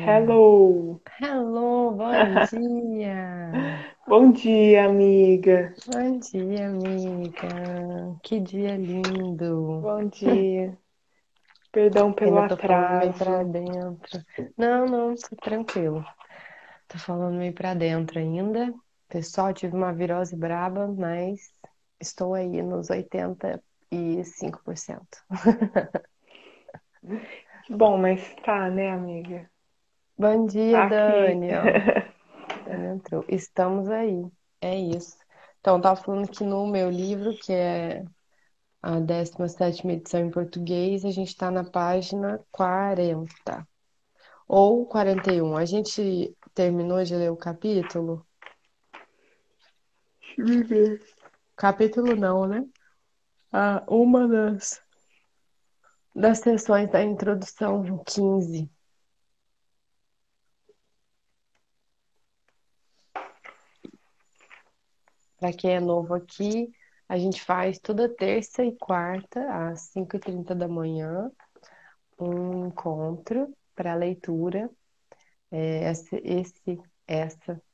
Hello! Hello, bom dia! Bom dia, amiga. Bom dia, amiga! Que dia lindo! Bom dia. Perdão pelo Ainda tô falando meio pra atraso. dentro. Não, tô tranquilo. Tô falando meio pra dentro ainda. Pessoal, tive uma virose braba, mas estou aí nos 85%. Que bom, mas tá, né, amiga? Bom dia, Tá aqui. Dani, ó. Dani entrou. Estamos aí. É isso. Então, tava falando que no meu livro, que é a 17ª edição em português, a gente está na página 40 ou 41. A gente terminou de ler o capítulo? Deixa eu ver. Capítulo não, né? Uma das sessões da introdução 15. Para quem é novo aqui, a gente faz toda terça e quarta, às 5h30 da manhã, um encontro para leitura. Essa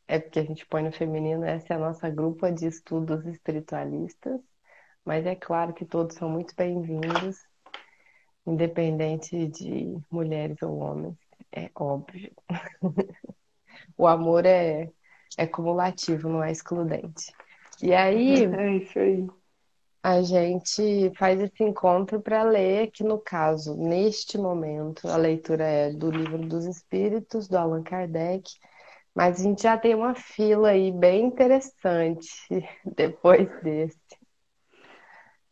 é porque a gente põe no feminino, essa é a nossa grupa de estudos espiritualistas, mas é claro que todos são muito bem-vindos, independente de mulheres ou homens, é óbvio. O amor é cumulativo, não é excludente. E aí, É isso aí. a gente faz esse encontro para ler, que no caso, neste momento, a leitura é do Livro dos Espíritos, do Allan Kardec. Mas a gente já tem uma fila aí bem interessante depois desse.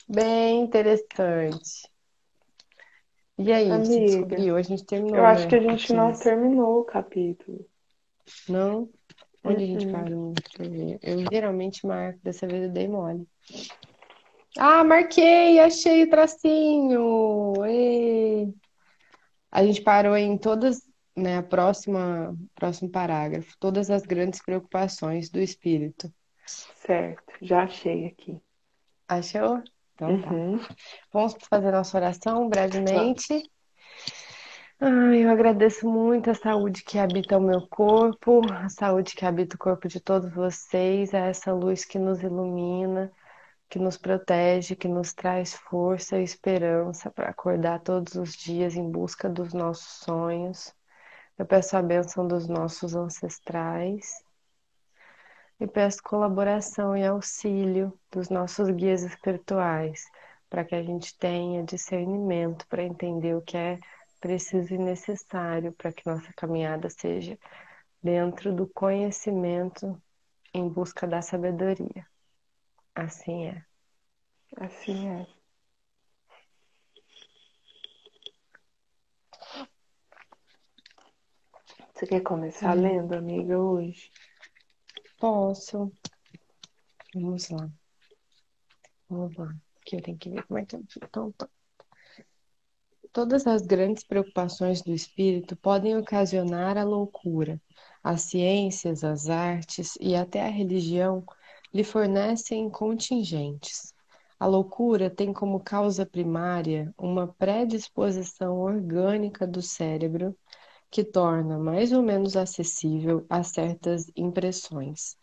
Bem interessante. E aí, você Amiga, descobriu? A gente eu terminou, acho que né? a O gente não 15. terminou o capítulo. Não? Onde a gente Uh-uh. parou? Deixa eu ver. Eu geralmente marco, dessa vez eu dei mole. Ah, marquei! Achei o tracinho! Ê! A gente parou em todas, né? Próximo parágrafo. Todas as grandes preocupações do espírito. Certo, já achei aqui. Achou? Então tá. Uhum. Vamos fazer nossa oração Vamos. brevemente. Eu agradeço muito a saúde que habita o meu corpo, a saúde que habita o corpo de todos vocês, a essa luz que nos ilumina, que nos protege, que nos traz força e esperança para acordar todos os dias em busca dos nossos sonhos. Eu peço a bênção dos nossos ancestrais e peço colaboração e auxílio dos nossos guias espirituais, para que a gente tenha discernimento para entender o que é preciso e necessário para que nossa caminhada seja dentro do conhecimento em busca da sabedoria. Assim é. Assim é. Você quer começar Ai, lendo, amiga, hoje? posso. Vamos lá. Vamos lá. Aqui eu tenho que ver como é que eu. Então, tá. Todas as grandes preocupações do espírito podem ocasionar a loucura. As ciências, as artes e até a religião lhe fornecem contingentes. A loucura tem como causa primária uma predisposição orgânica do cérebro que torna mais ou menos acessível a certas impressões.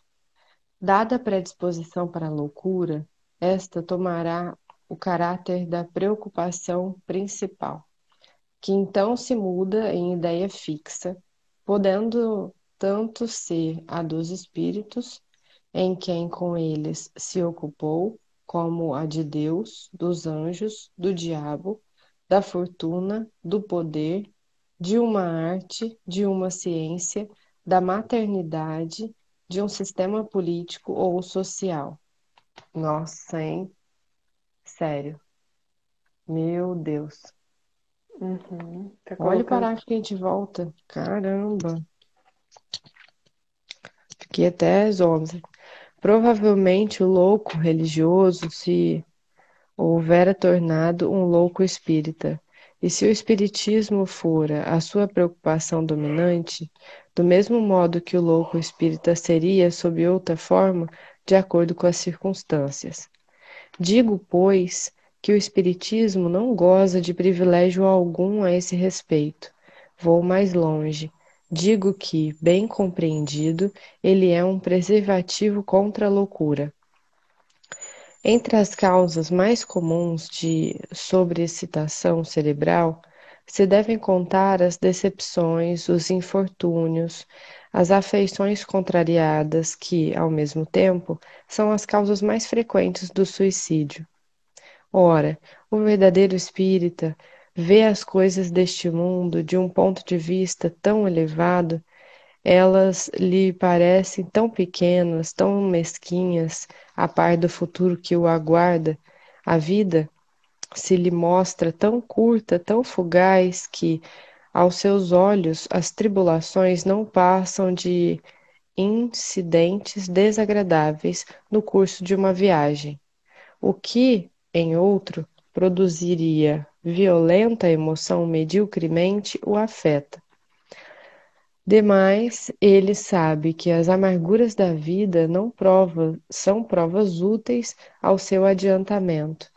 Dada a predisposição para a loucura, esta tomará o caráter da preocupação principal, que então se muda em ideia fixa, podendo tanto ser a dos espíritos, em quem com eles se ocupou, como a de Deus, dos anjos, do diabo, da fortuna, do poder, de uma arte, de uma ciência, da maternidade, de um sistema político ou social. Nossa, hein? Sério. Meu Deus. Uhum. Tá Olha o colocando. parágrafo que a gente volta. Caramba. Fiquei até zonza. Provavelmente o louco religioso se houvera tornado um louco espírita. E se o espiritismo fora a sua preocupação dominante, do mesmo modo que o louco espírita seria sob outra forma, de acordo com as circunstâncias. Digo, pois, que o espiritismo não goza de privilégio algum a esse respeito. Vou mais longe. Digo que, bem compreendido, ele é um preservativo contra a loucura. Entre as causas mais comuns de sobreexcitação cerebral, se devem contar as decepções, os infortúnios, as afeições contrariadas, que, ao mesmo tempo, são as causas mais frequentes do suicídio. Ora, o verdadeiro espírita vê as coisas deste mundo de um ponto de vista tão elevado, elas lhe parecem tão pequenas, tão mesquinhas, a par do futuro que o aguarda. A vida se lhe mostra tão curta, tão fugaz, que, aos seus olhos, as tribulações não passam de incidentes desagradáveis no curso de uma viagem, o que, em outro, produziria violenta emoção medíocremente o afeta. Demais, ele sabe que as amarguras da vida não são provas úteis ao seu adiantamento.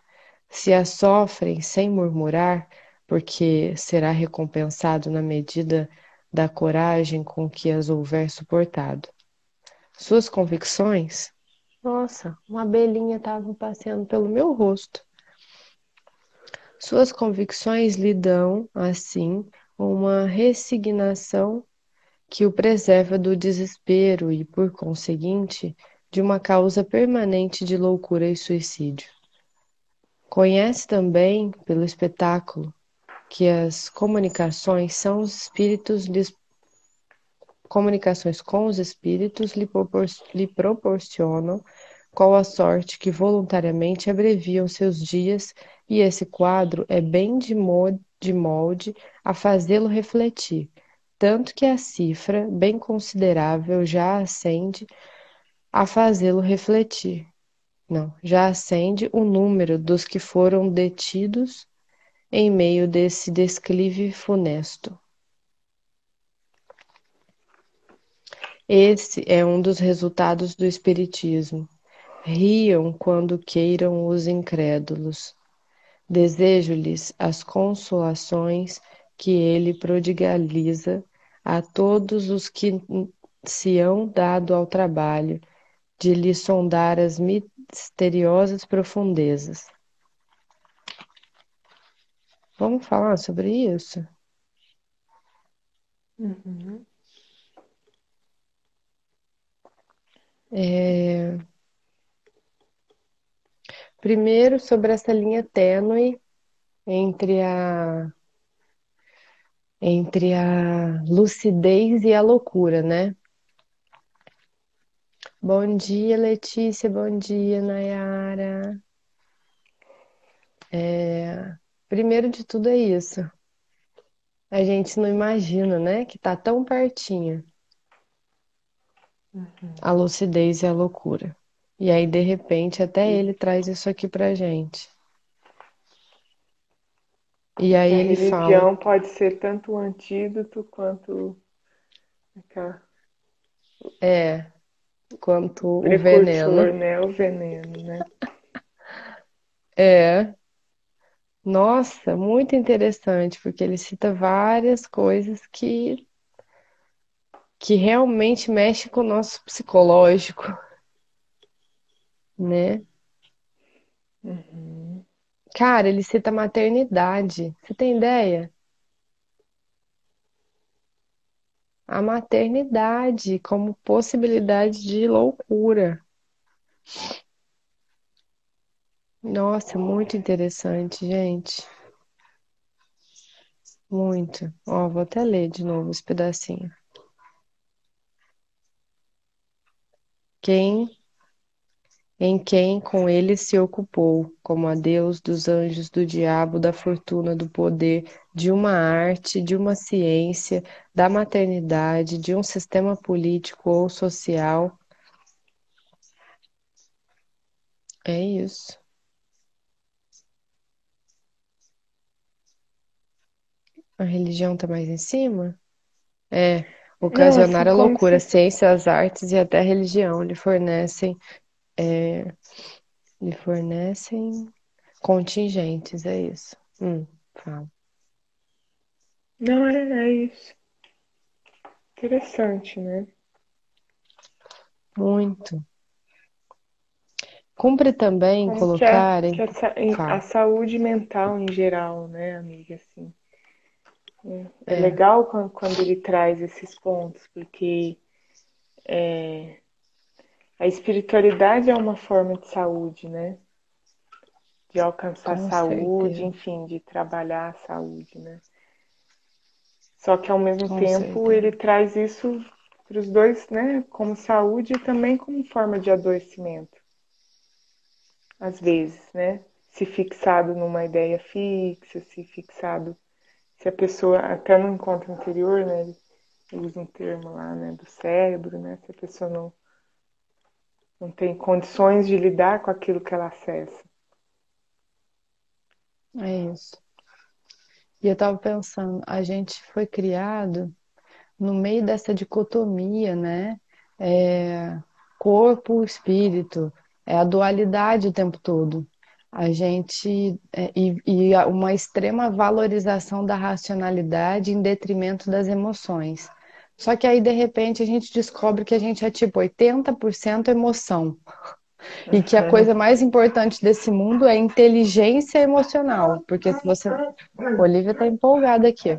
Se as sofrem sem murmurar, porque será recompensado na medida da coragem com que as houver suportado. Suas convicções? Nossa, uma abelhinha estava passeando pelo meu rosto. Suas convicções lhe dão, assim, uma resignação que o preserva do desespero e, por conseguinte, de uma causa permanente de loucura e suicídio. Conhece também, pelo espetáculo, que as comunicações com os espíritos lhe proporcionam qual a sorte que voluntariamente abreviam seus dias, e esse quadro é bem de molde a fazê-lo refletir, tanto que a cifra, bem considerável, já acende a fazê-lo refletir. Não, já acende o número dos que foram detidos em meio desse declive funesto. Esse é um dos resultados do Espiritismo. Riam quando queiram os incrédulos. Desejo-lhes as consolações que ele prodigaliza a todos os que se hão dado ao trabalho de lhe sondar as misteriosas profundezas. Vamos falar sobre isso? Uhum. Primeiro, sobre essa linha tênue entre a lucidez e a loucura, né? Bom dia, Letícia. Bom dia, Nayara. Primeiro de tudo é isso. A gente não imagina, né? Que tá tão pertinho a lucidez e a loucura. E aí, de repente, até E ele traz isso aqui pra gente. E aí que a ele fala, religião pode ser tanto o antídoto quanto aquela quanto o veneno. precursor, né? O veneno, né? É, nossa, muito interessante, porque ele cita várias coisas que realmente mexe com o nosso psicológico, né? Uhum. Cara, ele cita a maternidade. Você tem ideia? A maternidade como possibilidade de loucura. Nossa, muito interessante, gente. Muito. Ó, vou até ler de novo esse pedacinho. Quem em quem com ele se ocupou, como a Deus dos anjos, do diabo, da fortuna, do poder, de uma arte, de uma ciência, da maternidade, de um sistema político ou social. É isso. A religião tá mais em cima? É. Não, Ocasionar assim a como loucura, se. ciência, as artes e até a religião lhe fornecem contingentes, é isso. Fala. Não é isso. Interessante, né? Muito. Cumpre também Como colocar que em... a Fala. saúde mental em geral, né, amiga? Assim, é É, legal quando ele traz esses pontos, porque a espiritualidade é uma forma de saúde, né? De alcançar com saúde, certeza. enfim, de trabalhar a saúde, né? Só que ao mesmo Com tempo ele certeza. traz isso para os dois, né? Como saúde e também como forma de adoecimento, às vezes, né? Se fixado numa ideia fixa, se fixado, se a pessoa até no encontro anterior, né? Ele usa um termo lá, né? Do cérebro, né? Se a pessoa não tem condições de lidar com aquilo que ela acessa. É isso. E eu tava pensando, a gente foi criado no meio dessa dicotomia, né? É, corpo, espírito, é a dualidade o tempo todo. A gente uma extrema valorização da racionalidade em detrimento das emoções. Só que aí, de repente, a gente descobre que a gente é tipo 80% emoção e que a coisa mais importante desse mundo é inteligência emocional. Porque se você. Olivia tá empolgada aqui.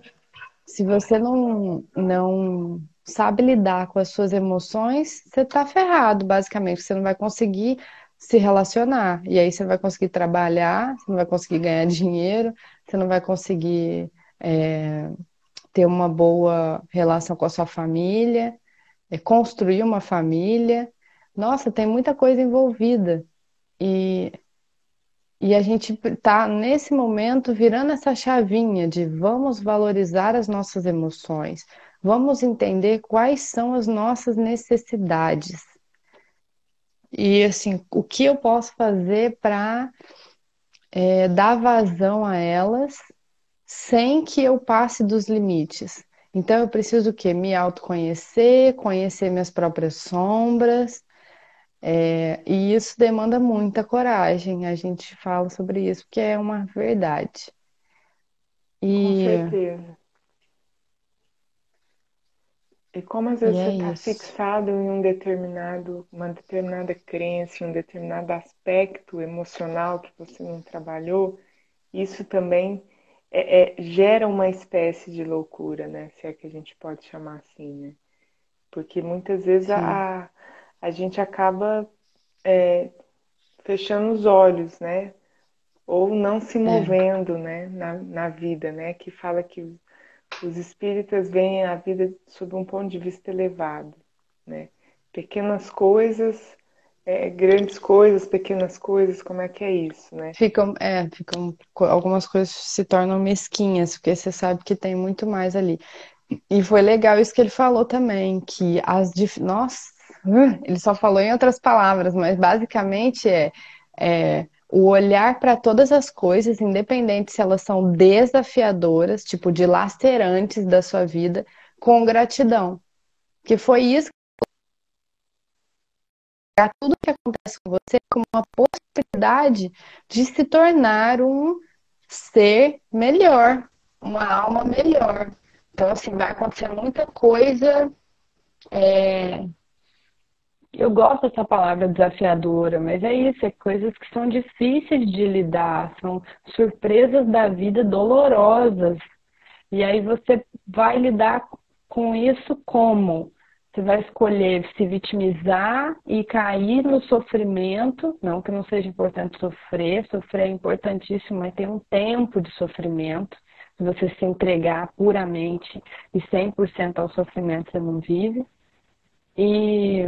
Se você não sabe lidar com as suas emoções, você tá ferrado, basicamente. Você não vai conseguir se relacionar. E aí você não vai conseguir trabalhar, você não vai conseguir ganhar dinheiro, você não vai conseguir ter uma boa relação com a sua família, construir uma família. Nossa, tem muita coisa envolvida. E e a gente está, nesse momento, virando essa chavinha de vamos valorizar as nossas emoções, vamos entender quais são as nossas necessidades. E, assim, o que eu posso fazer para dar vazão a elas sem que eu passe dos limites. Então, eu preciso o quê? Me autoconhecer, conhecer minhas próprias sombras, e isso demanda muita coragem. A gente fala sobre isso, porque é uma verdade. Com E, certeza. E como às e vezes você é está isso. fixado em uma determinada crença, em um determinado aspecto emocional que você não trabalhou, isso também gera uma espécie de loucura, né? Se é que a gente pode chamar assim, né? Porque muitas vezes Sim, a gente acaba fechando os olhos, né? Ou não se é. movendo, né? Na vida, né? Que fala que os espíritas veem a vida sob um ponto de vista elevado, né? Pequenas coisas, grandes coisas, pequenas coisas, como é que é isso, né? Algumas coisas se tornam mesquinhas, porque você sabe que tem muito mais ali. E foi legal isso que ele falou também, que Nossa, ele só falou em outras palavras, mas basicamente é o olhar para todas as coisas, independente se elas são desafiadoras, tipo dilacerantes da sua vida, com gratidão. Que foi isso, tudo que acontece com você como uma possibilidade de se tornar um ser melhor, uma alma melhor. Então, assim, vai acontecer muita coisa. Eu gosto dessa palavra desafiadora, mas é isso, é coisas que são difíceis de lidar, são surpresas da vida dolorosas. E aí você vai lidar com isso como? Você vai escolher se vitimizar e cair no sofrimento. Não que não seja importante sofrer, sofrer é importantíssimo, mas tem um tempo de sofrimento. Se você se entregar puramente e 100% ao sofrimento, você não vive. E,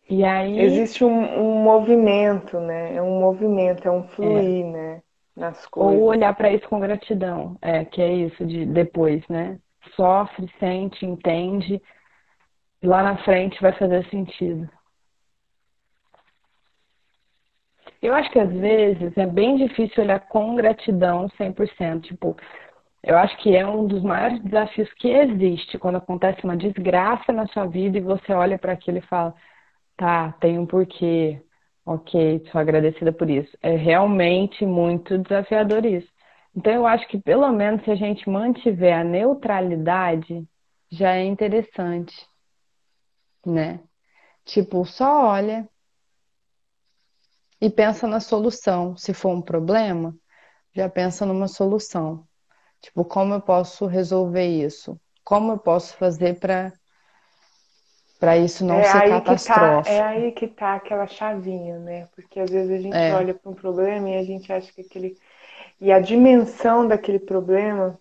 e aí, Existe um movimento, né? É um movimento, é um é, fluir, né? Nas ou coisas. olhar para isso com gratidão, que é isso de depois, né? Sofre, sente, entende, e lá na frente vai fazer sentido. Eu acho que às vezes é bem difícil olhar com gratidão 100%. Tipo, eu acho que é um dos maiores desafios que existe quando acontece uma desgraça na sua vida e você olha para aquilo e fala, tá, tem um porquê, ok, sou agradecida por isso. É realmente muito desafiador isso. Então eu acho que pelo menos se a gente mantiver a neutralidade, já é interessante, né? Tipo, só olha e pensa na solução. Se for um problema, já pensa numa solução. Tipo, como eu posso resolver isso? Como eu posso fazer para isso não ser É catastrófico? aí que tá aquela chavinha, né? Porque às vezes a gente É, olha para um problema e a gente acha que aquele. E a dimensão daquele problema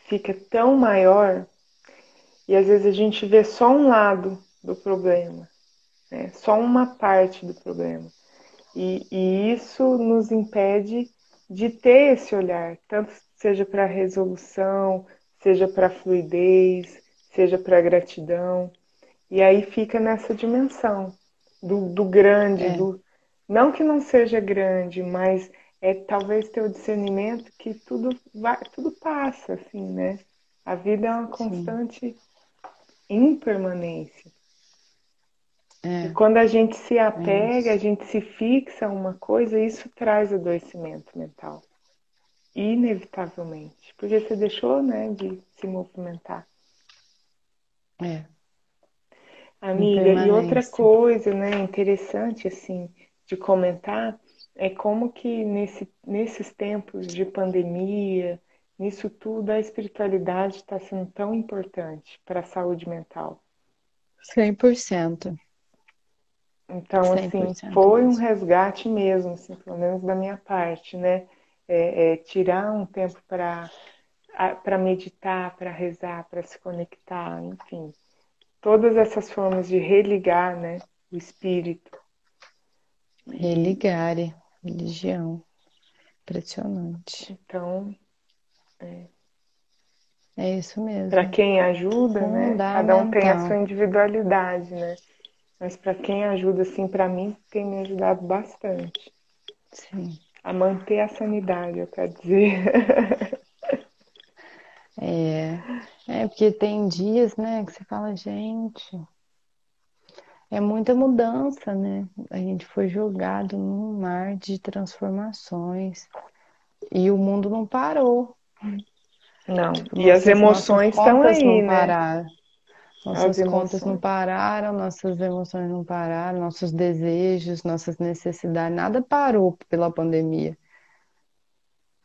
fica tão maior, e às vezes a gente vê só um lado do problema, né? Só uma parte do problema. E isso nos impede de ter esse olhar, tanto seja para a resolução, seja para a fluidez, seja para a gratidão. E aí fica nessa dimensão do grande, é, do não que não seja grande, mas é talvez ter o discernimento que tudo vai, tudo passa, assim, né? A vida é uma sim, constante impermanência. E é, quando a gente se é apega, a isso. gente se fixa a uma coisa, isso traz adoecimento mental, inevitavelmente, porque você deixou, né, de se movimentar. É, Amiga, e outra impermanência. coisa, né, interessante assim de comentar é como que nesses tempos de pandemia, nisso tudo, a espiritualidade está sendo tão importante para a saúde mental. 100%. Então, cem por assim, cento foi um mesmo. resgate mesmo, assim, pelo menos da minha parte, né? Tirar um tempo para meditar, para rezar, para se conectar, enfim, todas essas formas de religar, né, o espírito. E Religare, religião. Impressionante. então, É isso para mesmo. quem ajuda, né, cada um tem a sua Fundamental. individualidade, né? Mas para quem ajuda, assim, para mim tem me ajudado bastante Sim. a manter a sanidade, eu quero dizer. É, é porque tem dias, né, que você fala, gente, é muita mudança, né? A gente foi jogado num mar de transformações e o mundo não parou. Não. Tipo, E as nossas emoções estão contas não aí, né? pararam. As Nossas contas não emoções. pararam, nossas emoções não pararam, nossos desejos, nossas necessidades, nada parou pela pandemia.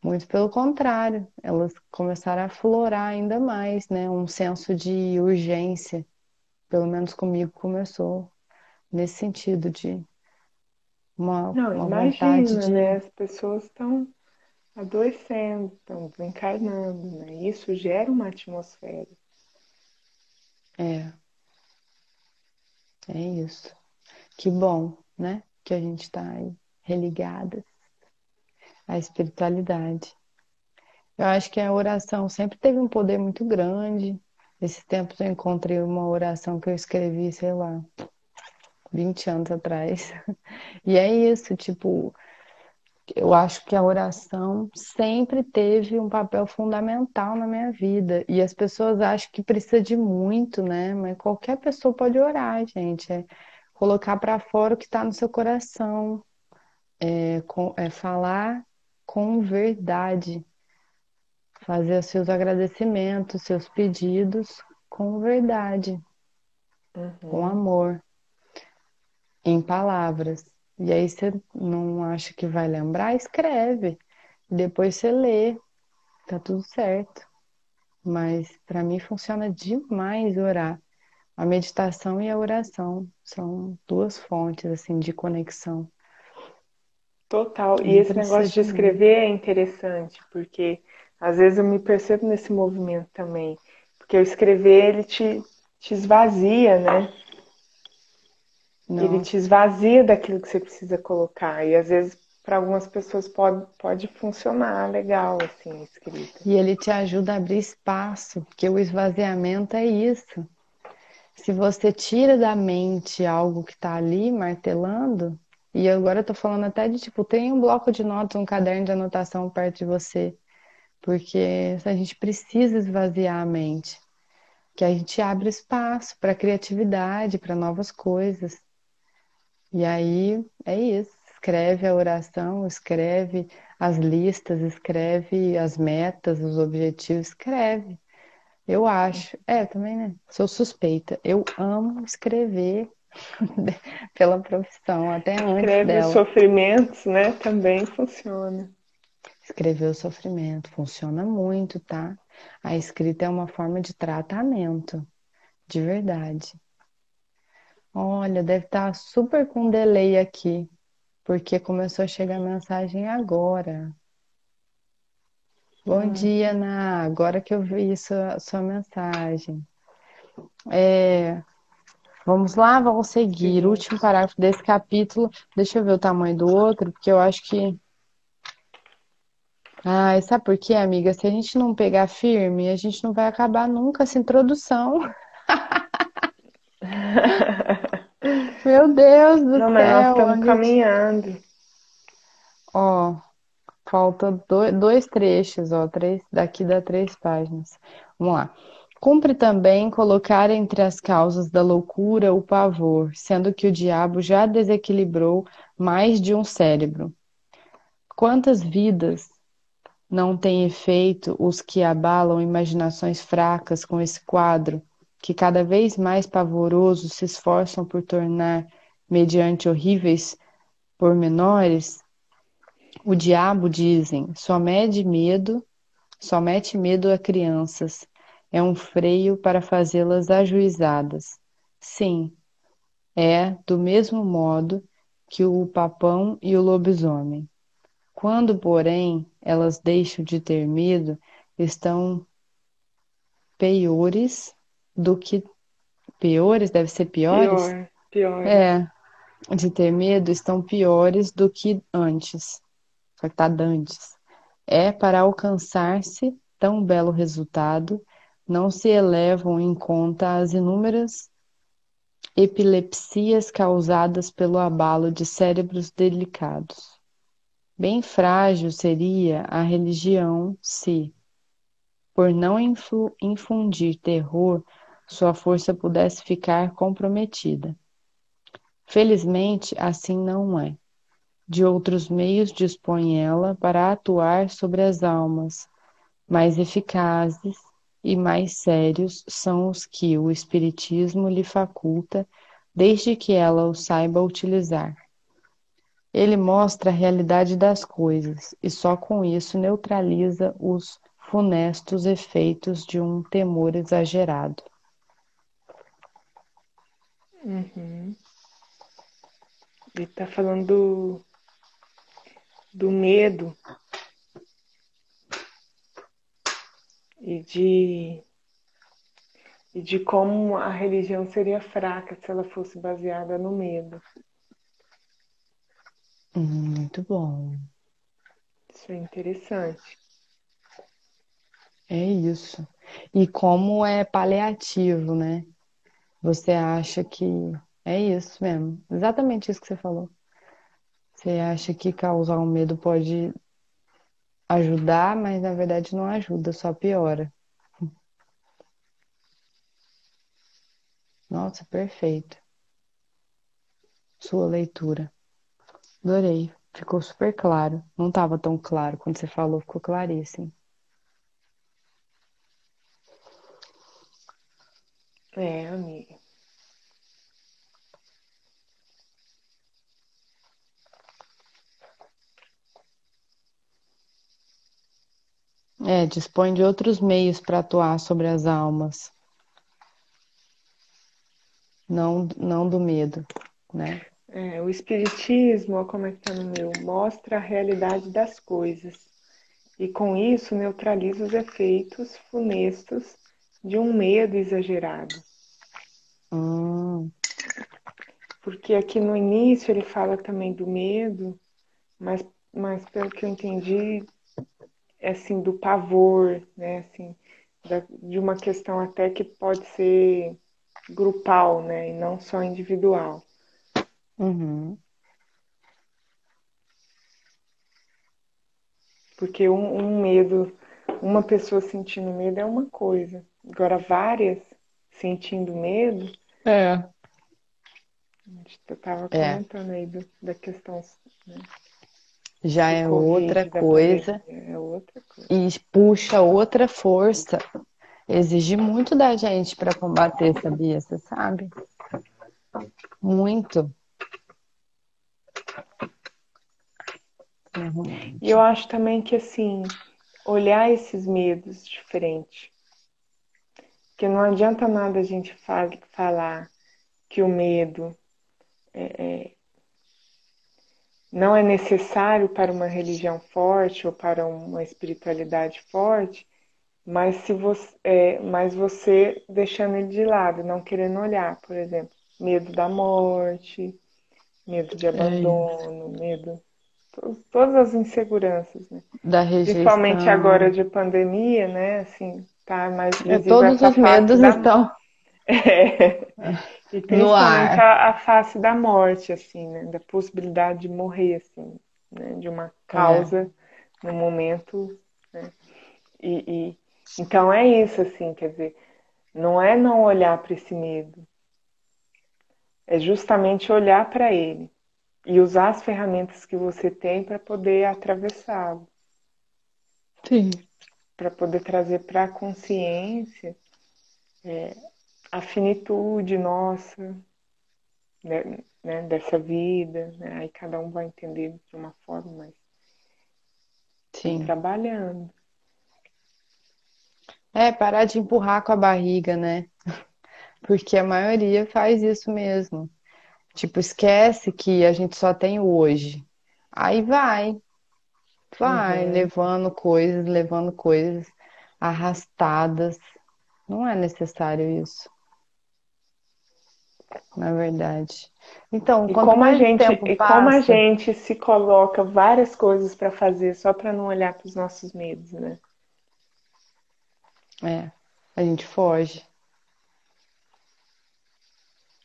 Muito pelo contrário, elas começaram a aflorar ainda mais, né? Um senso de urgência, pelo menos comigo começou nesse sentido de Não, uma vontade imagina, né? de. As pessoas estão adoecendo, estão desencarnando, né? Isso gera uma atmosfera. É, é isso. Que bom, né? Que a gente está aí religada à espiritualidade. Eu acho que a oração sempre teve um poder muito grande. Esses tempos eu encontrei uma oração que eu escrevi, sei lá, 20 anos atrás. E é isso, tipo, eu acho que a oração sempre teve um papel fundamental na minha vida. E as pessoas acham que precisa de muito, né? Mas qualquer pessoa pode orar, gente. É colocar para fora o que está no seu coração, é falar com verdade, fazer os seus agradecimentos, seus pedidos com verdade, com Uhum. amor, em palavras. E aí você não acha que vai lembrar? Escreve. Depois você lê, tá tudo certo. Mas para mim funciona demais orar. A meditação e a oração são duas fontes assim de conexão. Total. E Não esse precisa negócio de de escrever muito. é interessante, porque às vezes eu me percebo nesse movimento também. Porque o escrever, te esvazia, né? Ele te Nossa. esvazia daquilo que você precisa colocar. E às vezes, para algumas pessoas, pode funcionar legal, assim, a escrita. E ele te ajuda a abrir espaço, porque o esvaziamento é isso. Se você tira da mente algo que está ali martelando, e agora eu tô falando até de tipo, tem um bloco de notas, um caderno de anotação perto de você, porque a gente precisa esvaziar a mente, que a gente abre espaço para criatividade, para novas coisas. E aí é isso. Escreve a oração, escreve as listas, escreve as metas, os objetivos, escreve. Eu acho. É, também, né? Sou suspeita. Eu amo escrever pela profissão, até antes Escreve os dela. sofrimentos, né? Também funciona. Escrever o sofrimento funciona muito, tá? A escrita é uma forma de tratamento, de verdade. Olha, deve estar super com delay aqui, porque começou a chegar mensagem agora. Bom Hum, dia, Ana. Agora que eu vi sua mensagem. É, vamos lá, vamos seguir. seguinte. Último parágrafo desse capítulo. Deixa eu ver o tamanho do outro, porque eu acho que. Ah, sabe por quê, amiga? Se a gente não pegar firme, a gente não vai acabar nunca essa introdução. Meu Deus do Não, mas nós céu, estamos a gente. caminhando. Ó, falta dois trechos, ó, três, daqui dá 3 páginas. Vamos lá. Cumpre também colocar entre as causas da loucura o pavor, sendo que o diabo já desequilibrou mais de um cérebro. Quantas vidas não têm efeito os que abalam imaginações fracas com esse quadro, que cada vez mais pavoroso se esforçam por tornar, mediante horríveis pormenores, o diabo, dizem, só mete medo a crianças. É um freio para fazê-las ajuizadas. Sim, é do mesmo modo que o papão e o lobisomem. Quando, porém, elas deixam de ter medo, estão piores do que. Piores? Deve ser piores? Pior, piores. É, de ter medo, estão piores do que antes. Só que tá dantes. É para alcançar-se tão belo resultado, não se elevam em conta as inúmeras epilepsias causadas pelo abalo de cérebros delicados. Bem frágil seria a religião se, por não infundir terror, sua força pudesse ficar comprometida. Felizmente, assim não é. De outros meios dispõe ela para atuar sobre as almas, mais eficazes e mais sérios são os que o Espiritismo lhe faculta, desde que ela os saiba utilizar. Ele mostra a realidade das coisas e só com isso neutraliza os funestos efeitos de um temor exagerado. Uhum. Ele está falando do medo e de como a religião seria fraca se ela fosse baseada no medo. Muito bom. Isso é interessante. É isso. E como é paliativo, né? Você acha que é isso mesmo. Exatamente isso que você falou. Você acha que causar um medo pode ajudar, mas na verdade não ajuda, só piora. Nossa, perfeito. Sua leitura. Adorei. Ficou super claro. Não estava tão claro quando você falou, ficou claríssimo. É, amiga. É, dispõe de outros meios para atuar sobre as almas, não do medo, né? É, o Espiritismo, ó, como é que tá no meu? Mostra a realidade das coisas. E com isso neutraliza os efeitos funestos de um medo exagerado. Hum, Porque aqui no início ele fala também do medo, mas, mas pelo que eu entendi, é assim, do pavor, né? Assim, de uma questão até que pode ser grupal, né? E não só individual. uhum. Porque um medo, uma pessoa sentindo medo é uma coisa. Agora, várias sentindo medo, É. a gente estava É, comentando aí da questão, né, já do é outra Covid, da coisa pandemia, é outra coisa. e puxa outra força. exige muito da gente para combater, sabia? Você sabe? Muito. E eu acho também que, assim, olhar esses medos diferente. Porque não adianta nada a gente falar que o medo não é necessário para uma religião forte ou para uma espiritualidade forte, mas você deixando ele de lado, não querendo olhar, por exemplo, medo da morte, medo de É, abandono, medo, todas as inseguranças, né? da Principalmente agora rejeição. de pandemia, né? Assim, tá mais É, visível todos essa os face medos da estão e no principalmente ar. a face da morte, assim, né? Da possibilidade de morrer, assim, né? De uma É, causa no momento, né? E então é isso, assim, quer dizer, não é não olhar para esse medo, é justamente olhar para ele e usar as ferramentas que você tem para poder atravessá-lo, sim. para poder trazer para a consciência a finitude nossa, né, dessa vida, né? Aí cada um vai entender de uma forma, mas ir Sim. trabalhando. É, parar de empurrar com a barriga, né? Porque a maioria faz isso mesmo. Tipo, esquece que a gente só tem o hoje. Aí vai, Uhum. levando coisas arrastadas. Não é necessário isso, na verdade. Então, quanto mais tempo E como a passa, gente se coloca várias coisas para fazer só para não olhar para os nossos medos, né? é, a gente foge.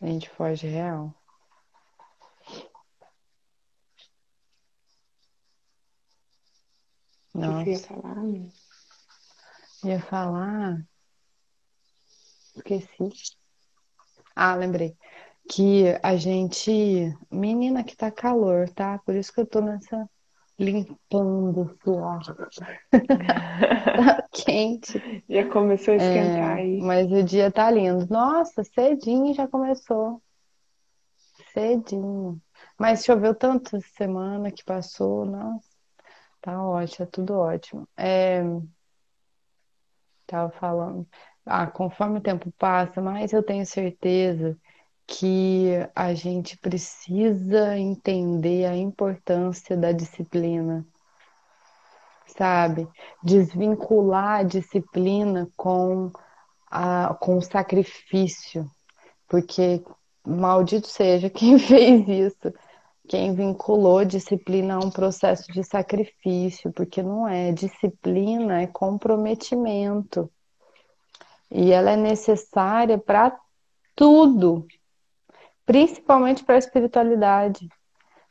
A gente foge real. O que você ia Nossa, falar, amiga? ia falar, esqueci. Ah, lembrei. Que a gente. Menina, que tá calor, tá? Por isso que eu tô nessa. Limpando o suor. Tá quente. Já começou a esquentar aí. Mas o dia tá lindo. Nossa, cedinho já começou. Cedinho. Mas choveu tanto essa semana que passou. Nossa, tá ótimo, é tudo ótimo. Tava falando. Ah, conforme o tempo passa, mais eu tenho certeza que a gente precisa entender a importância da disciplina, sabe? Desvincular a disciplina com o sacrifício, porque maldito seja quem fez isso, quem vinculou disciplina a um processo de sacrifício, porque não é. Disciplina é comprometimento. E ela é necessária para tudo, principalmente para a espiritualidade.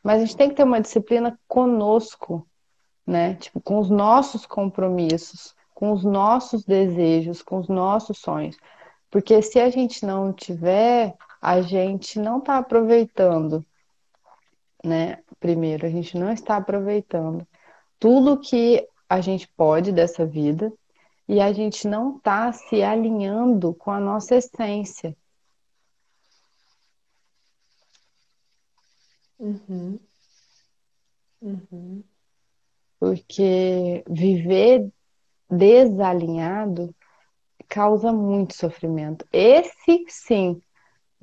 Mas a gente tem que ter uma disciplina conosco, né? Tipo, com os nossos compromissos, com os nossos desejos, com os nossos sonhos. Porque se a gente não tiver, a gente não está aproveitando, né? Primeiro, a gente não está aproveitando tudo que a gente pode dessa vida e a gente não está se alinhando com a nossa essência. Uhum, uhum. Porque viver desalinhado causa muito sofrimento. Esse sim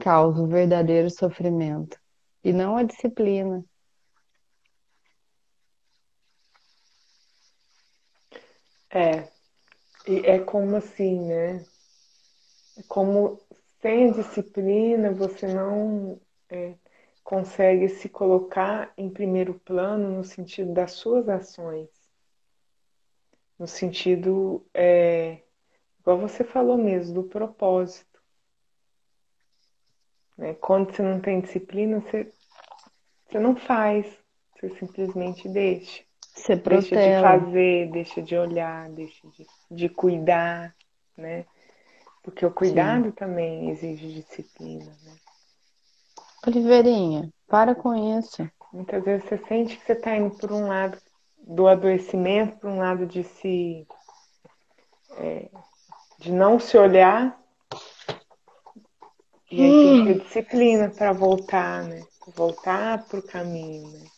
causa o verdadeiro sofrimento. E não a disciplina. É, e é como assim, né? É como sem a disciplina você não é, consegue se colocar em primeiro plano no sentido das suas ações, no sentido, igual você falou mesmo, do propósito, né? Quando você não tem disciplina, você não faz, você simplesmente deixa. Se Deixa de protela. fazer, deixa de olhar, deixa de cuidar, né? Porque o Sim. cuidado também exige disciplina, né? Oliveirinha, para com isso. Muitas vezes você sente que você está indo por um lado do adoecimento, por um lado de se de não se olhar. E aí tem que ter disciplina para voltar, né? Voltar para o caminho, né?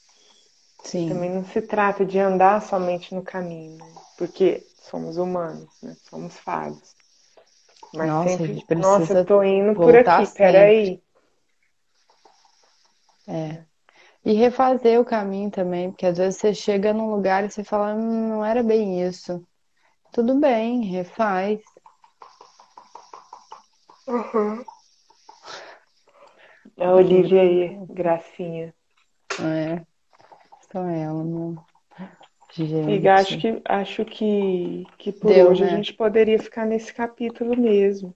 E Sim. também não se trata de andar somente no caminho, né? Porque somos humanos, né? Somos falhos. Mas Nossa, a sempre, gente nossa, precisa tô indo por voltar aqui, sempre. peraí. É. E refazer o caminho também, porque às vezes você chega num lugar e você fala, não era bem isso. Tudo bem, refaz. Uhum. A Ajuda Olivia aí, muito. gracinha. É, só ela, meu. Amiga, acho Gente, que, acho que por deu, hoje a né? gente poderia ficar nesse capítulo mesmo.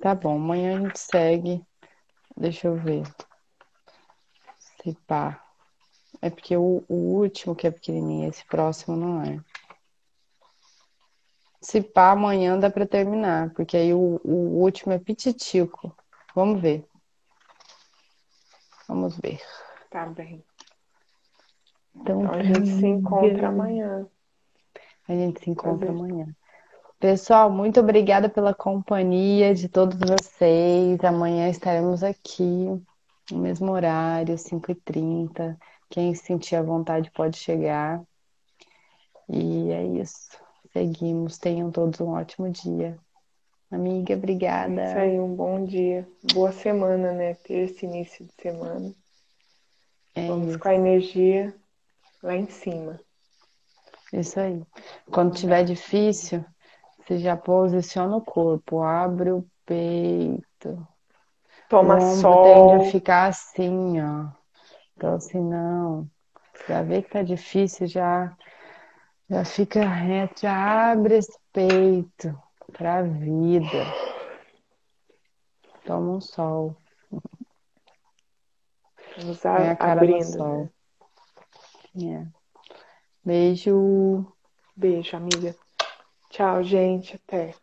Tá bom, amanhã a gente segue. Deixa eu ver. Se pá. É porque o último que é pequenininho, esse próximo não é. Se pá, amanhã dá pra terminar, porque aí o último é pititico. Vamos ver, vamos ver. Tá bem. Então Então a tá, gente se encontra amiga. amanhã. A gente se encontra Fazer. amanhã. Pessoal, muito obrigada pela companhia de todos vocês. Amanhã estaremos aqui no mesmo horário, 5h30. Quem sentir a vontade pode chegar. E é isso. Seguimos. Tenham todos um ótimo dia. Amiga, É isso obrigada. aí, um bom dia. Boa semana, né? Ter esse início de semana. É Vamos com a isso. energia lá em cima. Isso aí. Quando Um tiver abraço. difícil, você já posiciona o corpo, abre o peito. O Toma ombro tende a sol. ficar assim, ó. Então, assim, não. Já vê que tá difícil, já fica reto, já abre esse peito pra vida. Toma um sol. Vamos Põe a cara no abrindo, sol. né? É. Beijo. Beijo, amiga. Tchau, gente. Até.